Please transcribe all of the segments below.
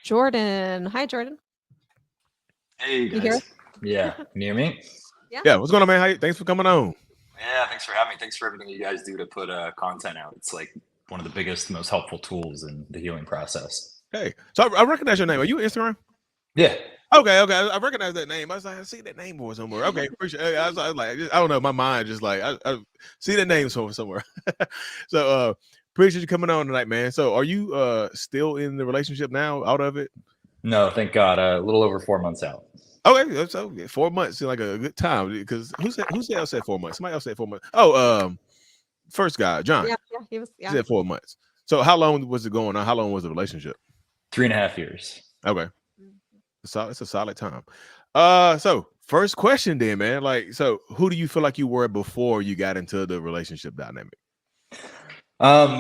Jordan. Hi, Jordan. Hey You hear us? guys. Yeah, can you hear me? Yeah. Yeah, what's going on, man? Thanks for coming on. Yeah, thanks for having me. Thanks for everything you guys do to put content out. It's like one of the biggest, most helpful tools in the healing process. Hey, so I recognize your name. Are you Instagram? Yeah. Okay. I recognize that name. I was like, I see that name more somewhere. Okay, appreciate it. I was like, I don't know, my mind just like I see that name somewhere. So appreciate you coming on tonight, man. So are you still in the relationship now? Out of it? No, thank God. A little over 4 months out. Okay, so 4 months seems like a good time because who else said 4 months? Somebody else said 4 months. Oh, first guy, John. Yeah. He was. He Yeah. said 4 months. So how long was it going on? How long was the relationship? 3.5 years. Okay. It's a solid time. So first question then, man. Like, so who do you feel like you were before you got into the relationship dynamic?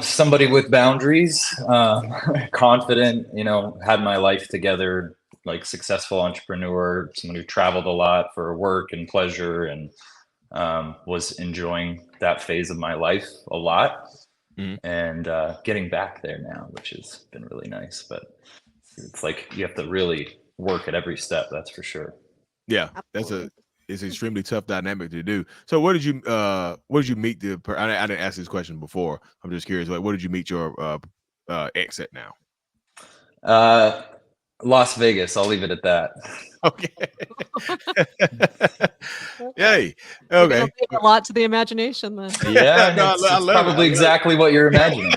Somebody with boundaries, confident, had my life together, like successful entrepreneur, someone who traveled a lot for work and pleasure and was enjoying that phase of my life a lot. And getting back there now, which has been really nice. But it's like you have to really work at every step, that's for sure. Yeah, Absolutely. it's extremely tough dynamic to do. So where did you meet I didn't ask this question before. I'm just curious, like, where did you meet your ex at now? Las Vegas, I'll leave it at that. Okay. Yay. You're Okay. gonna leave a lot to the imagination then. Yeah, and No, it's I love probably it. exactly what you're imagining.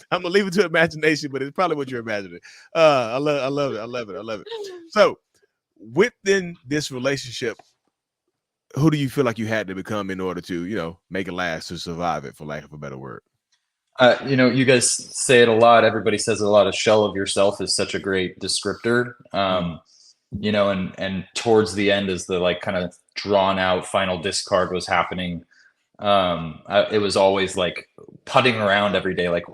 I'm gonna leave it to imagination, but it's probably what you're imagining. I love it. So within this relationship, who do you feel like you had to become in order to, make it last, to survive it, for lack of a better word? You guys say it a lot. Everybody says it a lot. A shell of yourself is such a great descriptor. And towards the end, as the like kind of drawn out final discard was happening, it was always like putting around every day, like,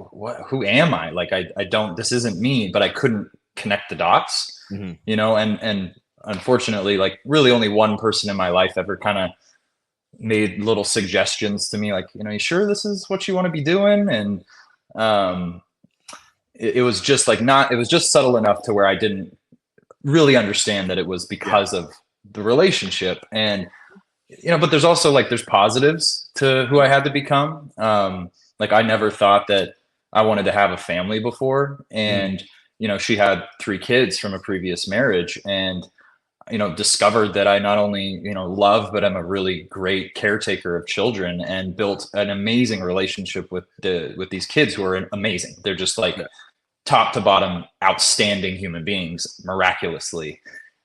who am I? Like, I don't, this isn't me, but I couldn't connect the dots, and unfortunately, like really only one person in my life ever kind of made little suggestions to me, like, you sure this is what you want to be doing? And it was just like it was just subtle enough to where I didn't really understand that it was because of the relationship. And but there's also like there's positives to who I had to become. Like I never thought that I wanted to have a family before, and she had 3 kids from a previous marriage, and discovered that I not only love, but I'm a really great caretaker of children, and built an amazing relationship with these kids who are amazing. They're just like top to bottom outstanding human beings, miraculously.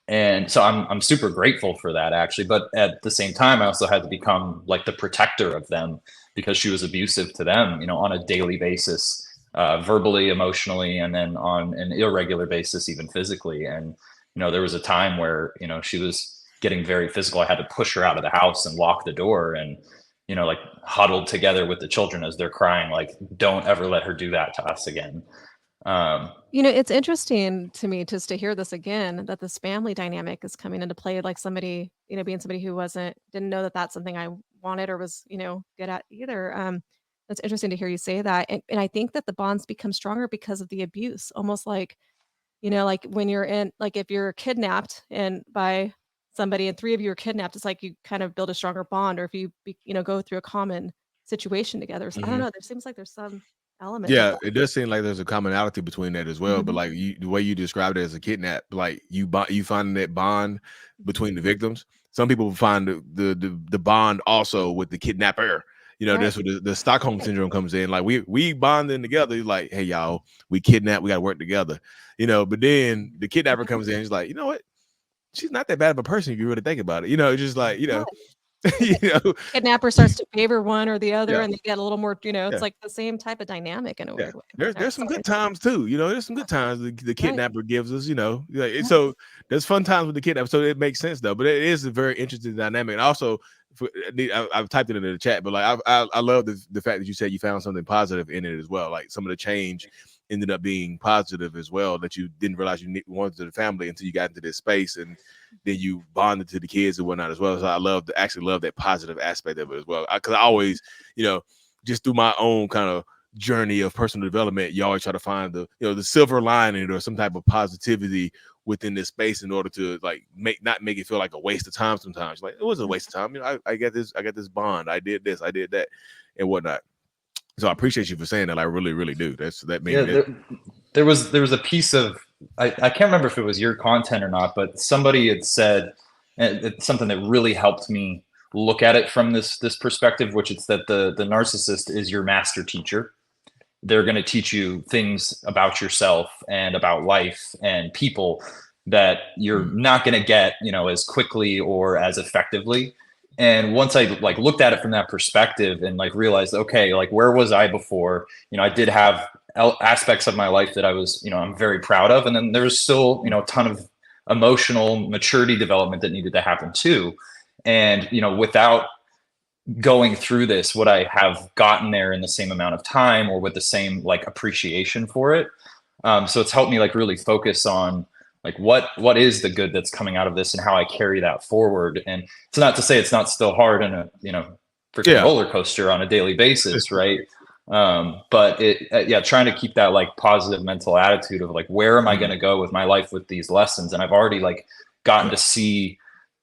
And so I'm super grateful for that, actually. But at the same time, I also had to become like the protector of them, because she was abusive to them, on a daily basis, verbally, emotionally, and then on an irregular basis, even physically. And, there was a time where, she was getting very physical. I had to push her out of the house and lock the door, and, like huddled together with the children as they're crying, like, don't ever let her do that to us again. It's interesting to me just to hear this again, that this family dynamic is coming into play, like somebody, being somebody who didn't know that that's something I wanted or was, good at either. That's interesting to hear you say that. And I think that the bonds become stronger because of the abuse, almost like, like when you're like if you're kidnapped and by somebody and 3 of you are kidnapped, it's like you kind of build a stronger bond, or if you, go through a common situation together. So I don't know. There seems like there's some element of Yeah, that. it does seem like there's a commonality between that as well. But like the way you described it as a kidnap, like you find that bond between the victims. Some people find the bond also with the kidnapper. Right. That's where the Stockholm syndrome comes in. Like we bonding together. Like, hey y'all, we kidnap, we got to work together. But then the kidnapper comes in. He's like, you know what? She's not that bad of a person if you really think about it. It's just like Kidnapper starts to favor one or the other, Yeah. and they get a little more, Yeah. it's like the same type of dynamic in a weird way. There's some good times too. There's some good times the kidnapper gives us. Yeah. So there's fun times with the kidnapper. So it makes sense though. But it is a very interesting dynamic. And also, I've typed it into the chat, but like I love the fact that you said you found something positive in it as well. Like some of the change ended up being positive as well, that you didn't realize you wanted to the family until you got into this space, and then you bonded to the kids and whatnot as well. So I actually love that positive aspect of it as well. Because I always, just through my own kind of journey of personal development, you always try to find the silver lining or some type of positivity within this space in order to like not make it feel like a waste of time. Sometimes like it wasn't a waste of time. I got this bond. I did this, I did that, and whatnot. So I appreciate you for saying that. I really, really do. That means there was a piece of I can't remember if it was your content or not, but somebody had said, and it's something that really helped me look at it from this perspective, which is that the narcissist is your master teacher. They're going to teach you things about yourself and about life and people that you're not going to get, as quickly or as effectively. And once I like looked at it from that perspective and like realized, okay, like where was I before? I did have aspects of my life that I was, I'm very proud of. And then there's still, a ton of emotional maturity development that needed to happen too. And, without going through this, would I have gotten there in the same amount of time or with the same like appreciation for it? So it's helped me like really focus on like what is the good that's coming out of this and how I carry that forward. And it's not to say it's not still hard and a freaking roller coaster on a daily basis, right? But trying to keep that like positive mental attitude of like, where am I going to go with my life with these lessons? And I've already like gotten to see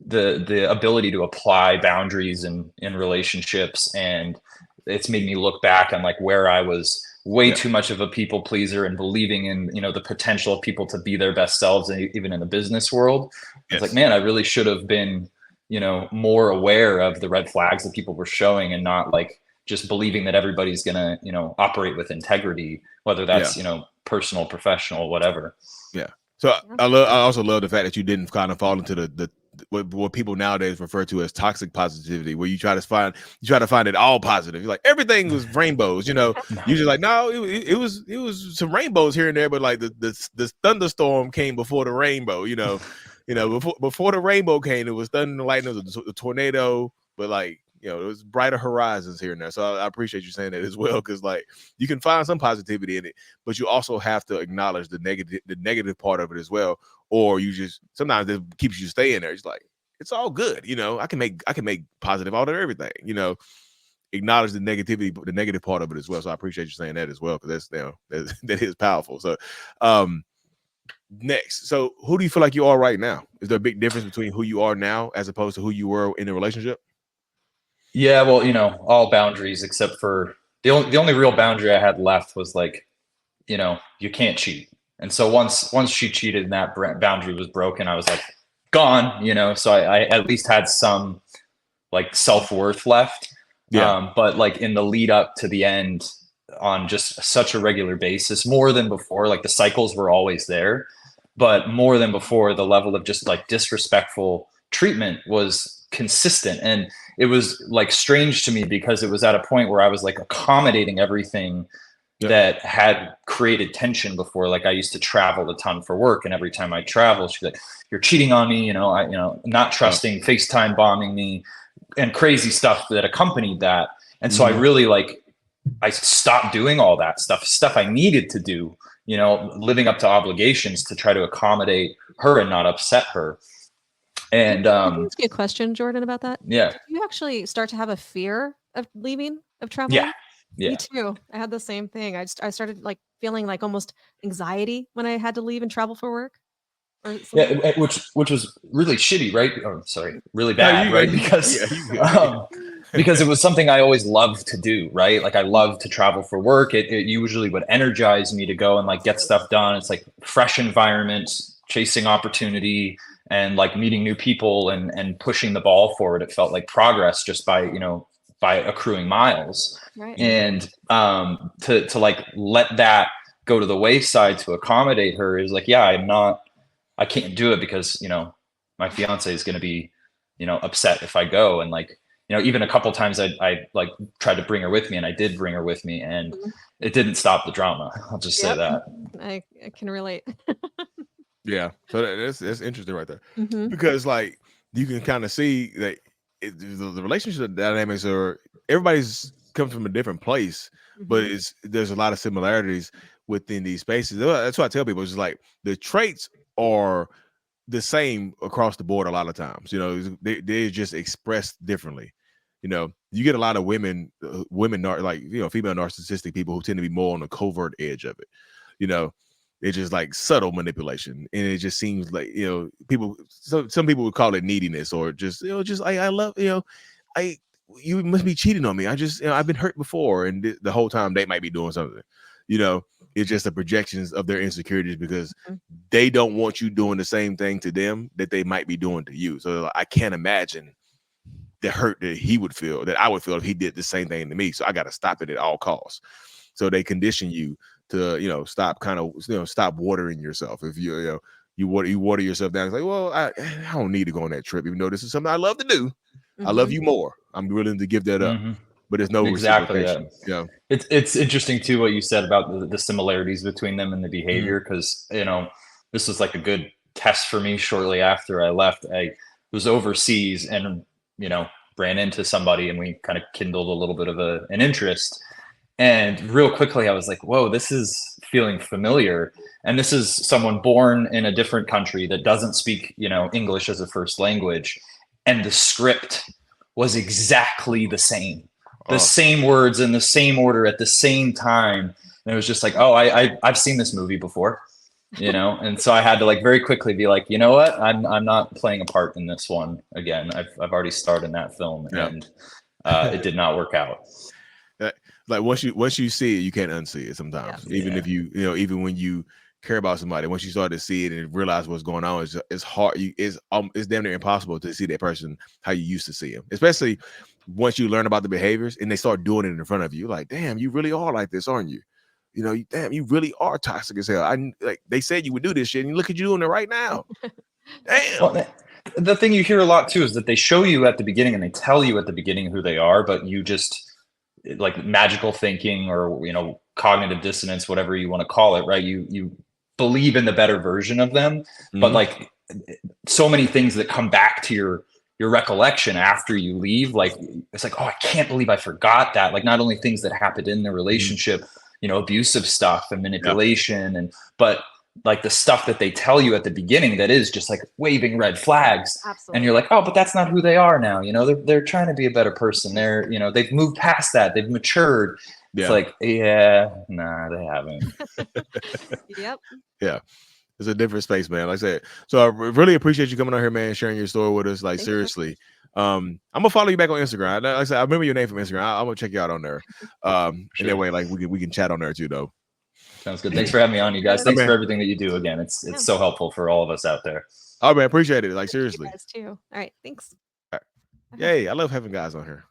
the ability to apply boundaries in relationships, and it's made me look back on like where I was way too much of a people pleaser and believing in the potential of people to be their best selves, and even in the business world. It's like, man, I really should have been more aware of the red flags that people were showing, and not like just believing that everybody's gonna operate with integrity, whether that's personal, professional, whatever. So I also love the fact that you didn't kind of fall into the what people nowadays refer to as toxic positivity, where you try to find it all positive. You're like, everything was rainbows, You're just like, no, it was some rainbows here and there, but like the thunderstorm came before the rainbow, before the rainbow came, it was thunder and lightning, it was a tornado, but like, it was brighter horizons here and there. So I appreciate you saying that as well, because like you can find some positivity in it, but you also have to acknowledge the negative part of it as well. Or you just sometimes it keeps you staying there. It's like, it's all good, I can make positive out of everything, acknowledge the negative part of it as well. So I appreciate you saying that as well, because that's that is powerful. So next, so who do you feel like you are right now? Is there a big difference between who you are now as opposed to who you were in a relationship? Yeah, well, all boundaries except for the only real boundary I had left was like, you can't cheat. And so once she cheated and that boundary was broken, I was like, gone, so I at least had some like self-worth left. But like in the lead up to the end, on just such a regular basis, more than before, like the cycles were always there, but more than before, the level of just like disrespectful treatment was consistent. And it was like strange to me because it was at a point where I was like accommodating everything that had created tension before. Like I used to travel a ton for work, and every time I travel, she's like, "You're cheating on me," not trusting, FaceTime bombing me, and crazy stuff that accompanied that. And so I really I stopped doing all that stuff I needed to do, living up to obligations to try to accommodate her and not upset her. And can I ask you a question, Jordan, about that? Yeah. Did you actually start to have a fear of leaving, of traveling? Yeah. Me too. I had the same thing. I started like feeling like almost anxiety when I had to leave and travel for work. Or something. Yeah, which was really shitty, right? Oh, sorry, really bad, right? Because because it was something I always loved to do, right? Like I love to travel for work. It usually would energize me to go and like get stuff done. It's like fresh environment, chasing opportunity, and like meeting new people and pushing the ball forward. It felt like progress just by accruing miles. Right. And to like let that go to the wayside to accommodate her is like, I can't do it because my fiance is going to be upset if I go. And like even a couple times I like tried to bring her with me, and I did bring her with me, and it didn't stop the drama. I'll just say that. I can relate. Yeah, so that's interesting right there, because like you can kind of see that the relationship dynamics are, everybody's comes from a different place, but there's a lot of similarities within these spaces. That's what I tell people. It's just like the traits are the same across the board a lot of times. They're just expressed differently. you know, you get a lot of women, like, you know, female narcissistic people who tend to be more on the covert edge of it. You know, it's just like subtle manipulation, and it just seems like, you know, people. Some people would call it neediness, or just, you know, just I love, you know, you must be cheating on me. I just, you know, I've been hurt before, and the whole time they might be doing something. You know, it's just the projections of their insecurities because they don't want you doing the same thing to them that they might be doing to you. So I can't imagine the hurt that he would feel, that I would feel if he did the same thing to me. So I got to stop it at all costs. So they condition you to, you know, stop stop watering yourself. If you water yourself down, it's like, well, I don't need to go on that trip, even though this is something I love to do. I love you more. I'm willing to give that up, but there's no reciprocation. Yeah. It's interesting too what you said about the similarities between them and the behavior, because you know, this was like a good test for me. Shortly after I left, I was overseas and, you know, ran into somebody and we kind of kindled a little bit of an interest. And real quickly I was like, whoa, this is feeling familiar. And this is someone born in a different country that doesn't speak, you know, English as a first language. And the script was exactly the same. The same words in the same order at the same time. And it was just like, oh, I've seen this movie before, you know? And so I had to like very quickly be like, you know what? I'm not playing a part in this one again. I've already starred in that film, and it did not work out. Like once you see it, you can't unsee it sometimes. Even if you know, even when you care about somebody, once you start to see it and realize what's going on, it's hard. It's damn near impossible to see that person how you used to see him, especially once you learn about the behaviors and they start doing it in front of you. Like, damn, you really are like this, aren't you? You know, damn, you really are toxic as hell. Like they said you would do this shit, and look at you doing it right now. Damn. Well, the thing you hear a lot too is that they show you at the beginning and they tell you at the beginning who they are, but you just, like magical thinking or, you know, cognitive dissonance, whatever you want to call it, right? You believe in the better version of them, but like so many things that come back to your recollection after you leave, like it's like, oh, I can't believe I forgot that. Like not only things that happened in the relationship, you know, abusive stuff and manipulation, but like the stuff that they tell you at the beginning that is just like waving red flags. Absolutely. And you're like, oh, but that's not who they are now. You know, they're trying to be a better person. They're, you know, they've moved past that. They've matured. It's like, nah, they haven't. Yep. Yeah. It's a different space, man. Like I said, so I really appreciate you coming on here, man, sharing your story with us. Like, seriously. I'm gonna follow you back on Instagram. Like I said, I remember your name from Instagram. I'm gonna check you out on there. And that way, like we can chat on there too, though. Sounds good. Thanks for having me on, you guys. Thanks for everything that you do. Again, it's so helpful for all of us out there. Oh man, appreciate it. Like seriously. You guys too. All right, thanks. All right. Yay, I love having guys on here.